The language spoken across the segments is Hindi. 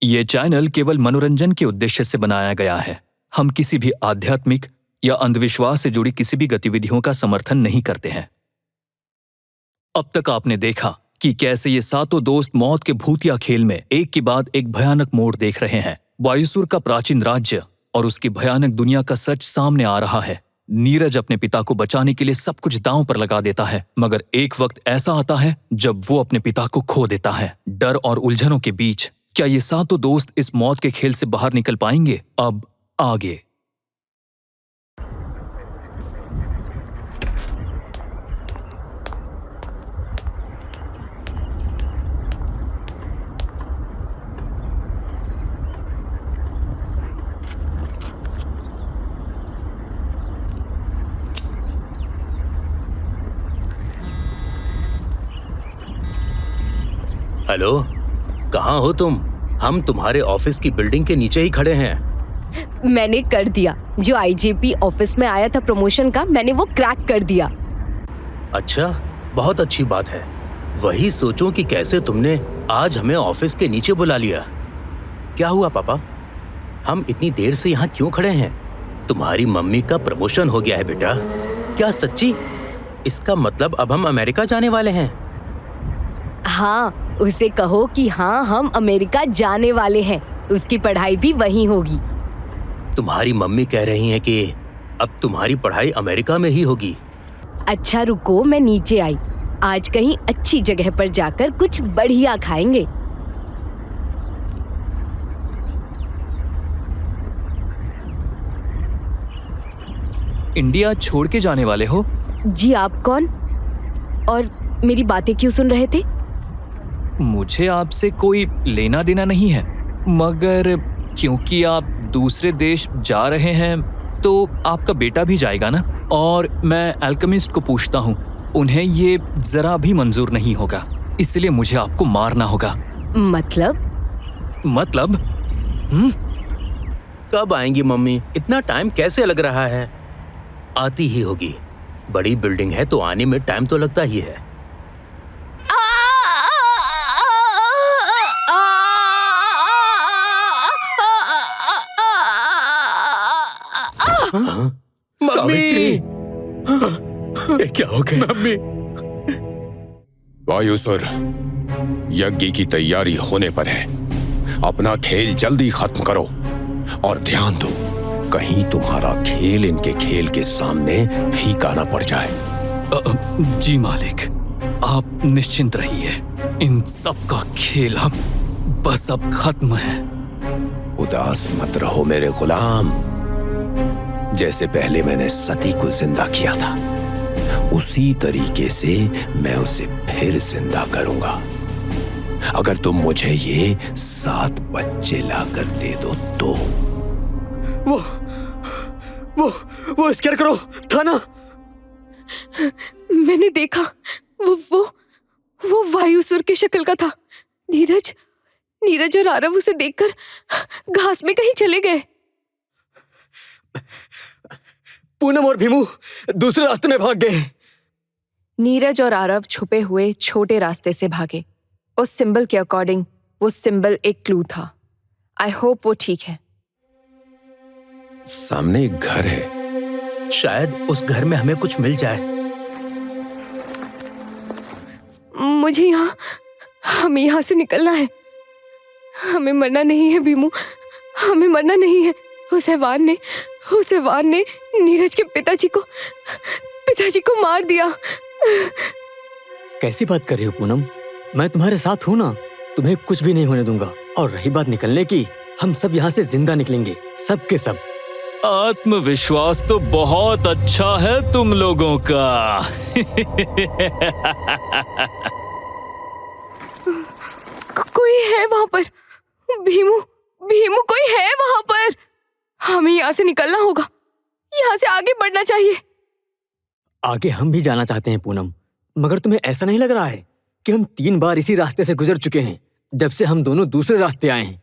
ये चैनल केवल मनोरंजन के उद्देश्य से बनाया गया है। हम किसी भी आध्यात्मिक या अंधविश्वास से जुड़ी किसी भी गतिविधियों का समर्थन नहीं करते हैं। अब तक आपने देखा कि कैसे ये सातों दोस्त मौत के भूतिया खेल में एक के बाद एक भयानक मोड़ देख रहे हैं। वायुसुर का प्राचीन राज्य और उसकी भयानक दुनिया का सच सामने आ रहा है। नीरज अपने पिता को बचाने के लिए सब कुछ दांव पर लगा देता है, मगर एक वक्त ऐसा आता है जब वो अपने पिता को खो देता है। डर और उलझनों के बीच क्या ये सातों दोस्त इस मौत के खेल से बाहर निकल पाएंगे? अब आगे। हेलो, कहाँ हो तुम? हम तुम्हारे ऑफिस की बिल्डिंग के नीचे ही खड़े हैं। मैंने कर दिया। जो आईजीपी ऑफिस में आया था प्रमोशन का, मैंने वो क्रैक कर दिया। अच्छा, बहुत अच्छी बात है। वही सोचूं कि कैसे तुमने आज हमें ऑफिस के नीचे बुला लिया। क्या हुआ पापा? हम इतनी देर से यहाँ क्यों खड़े हैं? तुम्हारी मम्मी का प्रमोशन हो गया है बेटा। क्या सच्ची? इसका मतलब अब हम अमेरिका जाने वाले हैं। हाँ, उसे कहो कि हाँ, हम अमेरिका जाने वाले हैं। उसकी पढ़ाई भी वहीं होगी। तुम्हारी मम्मी कह रही हैं कि अब तुम्हारी पढ़ाई अमेरिका में ही होगी। अच्छा रुको, मैं नीचे आई। आज कहीं अच्छी जगह पर जाकर कुछ बढ़िया खाएंगे। इंडिया छोड़ के जाने वाले हो? जी, आप कौन और मेरी बातें क्यों सुन रहे थे? मुझे आपसे कोई लेना देना नहीं है, मगर क्योंकि आप दूसरे देश जा रहे हैं तो आपका बेटा भी जाएगा ना। और मैं अल्केमिस्ट को पूछता हूँ, उन्हें ये जरा भी मंजूर नहीं होगा, इसलिए मुझे आपको मारना होगा। मतलब? कब आएंगी मम्मी? इतना टाइम कैसे लग रहा है? आती ही होगी। बड़ी बिल्डिंग है तो आने में टाइम तो लगता ही है। सावित्री, ये क्या हो गया? मम्मी। वायुसुर, यज्ञ की तैयारी होने पर है। अपना खेल जल्दी खत्म करो और ध्यान दो, कहीं तुम्हारा खेल इनके खेल के सामने फीका ना पड़ जाए। जी मालिक, आप निश्चिंत रहिए। इन सब का खेल बस अब खत्म है। उदास मत रहो मेरे गुलाम। जैसे पहले मैंने सती को जिंदा किया था, उसी तरीके से मैं उसे फिर जिंदा करूंगा। अगर तुम मुझे ये 7 बच्चे लाकर दे दो तो। वो स्केरक्रो था ना? मैंने देखा, वो वायुसुर की शक्ल का था। नीरज और आरव उसे देखकर घास में कहीं चले गए। पूनम और भीमू दूसरे रास्ते में भाग गए। नीरज और आरव छुपे हुए छोटे रास्ते से भागे। उस सिंबल के अकॉर्डिंग वो सिंबल एक क्लू था। आई होप वो ठीक है। सामने एक घर है, शायद उस घर में हमें कुछ मिल जाए। हमें यहाँ से निकलना है। हमें मरना नहीं है भीमू, हमें मरना नहीं है। उस हैवान ने नीरज के पिताजी को मार दिया। कैसी बात कर रही हो पूनम? मैं तुम्हारे साथ हूँ ना, तुम्हें कुछ भी नहीं होने दूंगा। और रही बात निकलने की, हम सब यहाँ से जिंदा निकलेंगे, सब के सब। आत्मविश्वास तो बहुत अच्छा है तुम लोगों का। कोई है वहां पर? भीमू कोई है वहां पर? हमें यहाँ से निकलना होगा, यहाँ से आगे बढ़ना चाहिए। आगे हम भी जाना चाहते हैं पूनम, मगर तुम्हें ऐसा नहीं लग रहा है कि हम 3 बार इसी रास्ते से गुजर चुके हैं जब से हम दोनों दूसरे रास्ते आए हैं?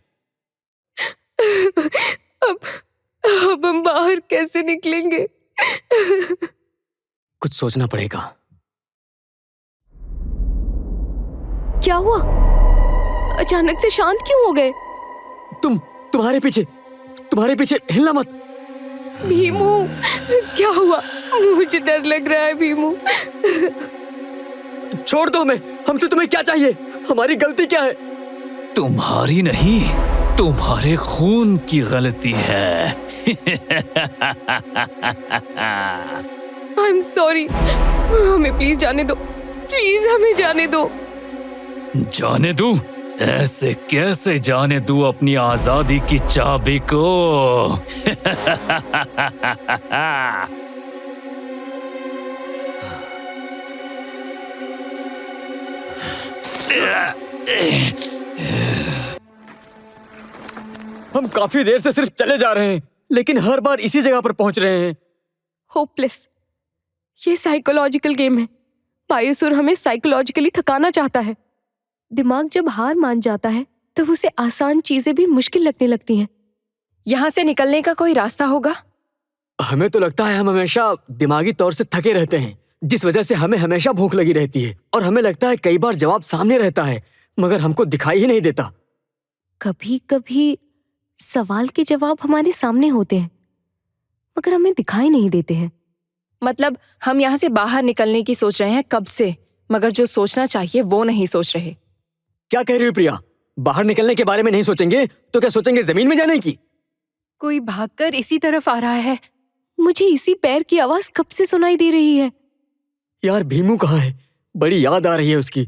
अब हम बाहर कैसे निकलेंगे? कुछ सोचना पड़ेगा। क्या हुआ? अचानक से शांत क्यों हो गए? तुम्हारे पीछे हिलना मत। भीमू, क्या हुआ? मुझे डर लग रहा है भीमू। छोड़ दो हमें, हमसे तुम्हें क्या चाहिए? हमारी गलती क्या है? तुम्हारी नहीं, तुम्हारे खून की गलती है। आई एम सॉरी, हमें प्लीज जाने दो, प्लीज हमें जाने दो। जाने दूं? ऐसे कैसे जाने दूं अपनी आजादी की चाबी को? हम काफी देर से सिर्फ चले जा रहे हैं, लेकिन हर बार इसी जगह पर पहुंच रहे हैं। होपलेस। ये साइकोलॉजिकल गेम है। बायुसुर हमें साइकोलॉजिकली थकाना चाहता है। दिमाग जब हार मान जाता है तब उसे आसान चीजें भी मुश्किल लगने लगती हैं। यहाँ से निकलने का कोई रास्ता होगा? हमें तो लगता है हम हमेशा दिमागी तौर से थके रहते हैं, जिस वजह से हमें हमेशा भूख लगी रहती है, और हमें लगता है कई बार जवाब सामने रहता है मगर हमको दिखाई ही नहीं देता। कभी कभी सवाल के जवाब हमारे सामने होते हैं मगर हमें दिखाई नहीं देते हैं। मतलब हम यहाँ से बाहर निकलने की सोच रहे हैं कब से, मगर जो सोचना चाहिए वो नहीं सोच रहे। क्या कह रही हो प्रिया? बाहर निकलने के बारे में नहीं सोचेंगे तो क्या सोचेंगे जमीन में जाने की? कोई भागकर इसी तरफ आ रहा है। मुझे इसी पैर की आवाज कब से सुनाई दे रही है। यार भीमू कहाँ है? बड़ी याद आ रही है उसकी।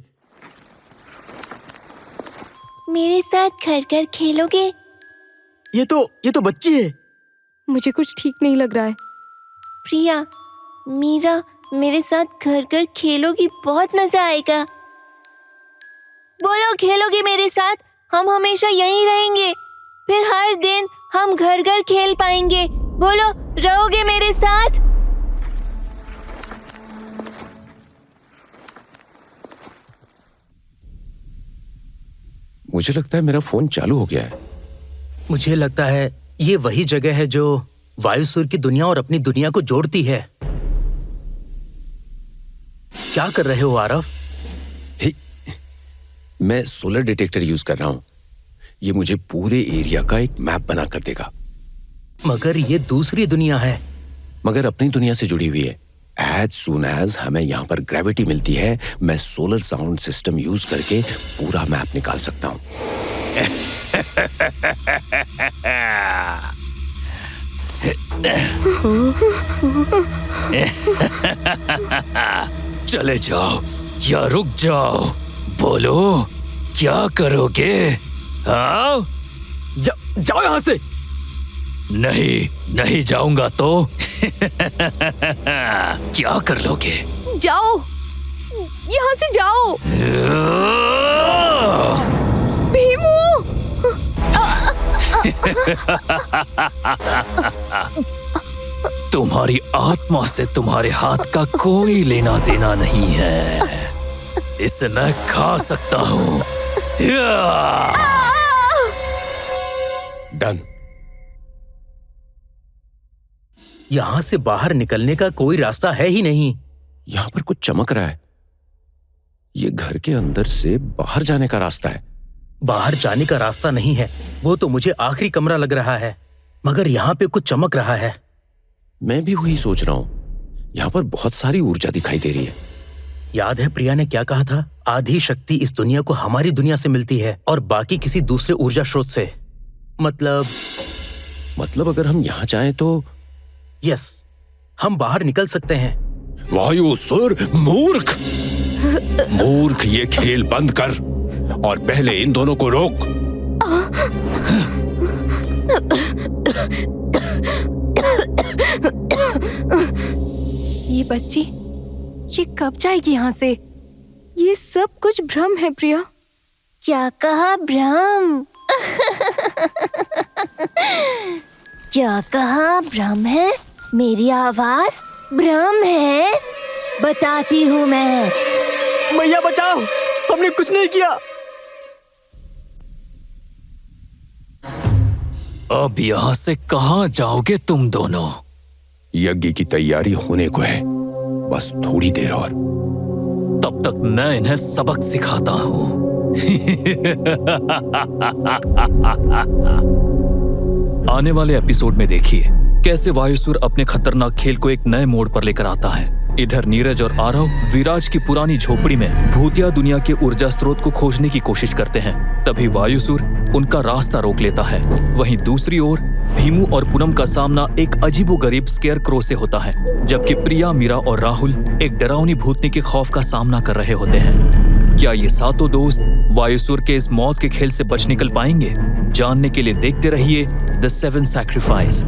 मेरे साथ घर घर खेलोगे? ये तो बच्ची है। मुझे कुछ ठीक नहीं लग रहा है। प्रिया, मीरा, मेरे साथ घर घर खेलोगी? बहुत मजा आएगा। बोलो, खेलोगी मेरे साथ? हम हमेशा यहीं रहेंगे, फिर हर दिन हम घर घर खेल पाएंगे। बोलो, रहोगे मेरे साथ? मुझे लगता है मेरा फोन चालू हो गया है। मुझे लगता है ये वही जगह है जो वायुसुर की दुनिया और अपनी दुनिया को जोड़ती है। क्या कर रहे हो आरव? मैं सोलर डिटेक्टर यूज कर रहा हूं। ये मुझे पूरे एरिया का एक मैप बना कर देगा। मगर ये दूसरी दुनिया है। मगर अपनी दुनिया से जुड़ी हुई है। एज सून एज हमें यहाँ पर ग्रेविटी मिलती है, मैं सोलर साउंड सिस्टम यूज करके पूरा मैप निकाल सकता हूँ। चले जाओ या रुक जाओ, बोलो क्या करोगे? हाँ? जाओ यहाँ से। नहीं जाऊंगा तो क्या कर लोगे? जाओ, यहाँ से जाओ। भीमू! तुम्हारी आत्मा से तुम्हारे हाथ का कोई लेना देना नहीं है। इसे मैं खा सकता हूँ। डन। यहां से बाहर निकलने का कोई रास्ता है ही नहीं। यहाँ पर कुछ चमक रहा है। ये घर के अंदर से बाहर जाने का रास्ता है। बाहर जाने का रास्ता नहीं है, वो तो मुझे आखिरी कमरा लग रहा है, मगर यहाँ पे कुछ चमक रहा है। मैं भी वही सोच रहा हूँ। यहाँ पर बहुत सारी ऊर्जा दिखाई दे रही है। याद है प्रिया ने क्या कहा था? आधी शक्ति इस दुनिया को हमारी दुनिया से मिलती है और बाकी किसी दूसरे ऊर्जा स्रोत से। मतलब अगर हम यहाँ जाएं तो यस, हम बाहर निकल सकते हैं। वायुसुर मूर्ख! मूर्ख, ये खेल बंद कर और पहले इन दोनों को रोक। ये बच्ची, ये कब जाएगी यहाँ से? ये सब कुछ भ्रम है प्रिया। क्या कहा? भ्रम? क्या कहा? भ्रम है? मेरी आवाज भ्रम है? बताती हूँ मैं। मैया बचाओ, हमने कुछ नहीं किया। अब यहाँ से कहाँ जाओगे तुम दोनों? यज्ञ की तैयारी होने को है, बस थोड़ी देर और। तब तक मैं इन्हें सबक सिखाता हूँ। आने वाले एपिसोड में देखिए कैसे वायुसुर अपने खतरनाक खेल को एक नए मोड़ पर लेकर आता है। इधर नीरज और आरव विराज की पुरानी झोपड़ी में भूतिया दुनिया के ऊर्जा स्रोत को खोजने की कोशिश करते हैं। तभी वायुसुर उनका रास्ता रोक लेता है। वहीं दूसरी ओर भीमू और पूनम का सामना एक अजीबोगरीब स्केयर क्रो से होता है, जबकि प्रिया, मीरा और राहुल एक डरावनी भूतनी के खौफ का सामना कर रहे होते हैं। क्या ये सातों दोस्त वायुसुर के इस मौत के खेल से बच निकल पाएंगे? जानने के लिए देखते रहिए द 7 सैक्रिफाइस।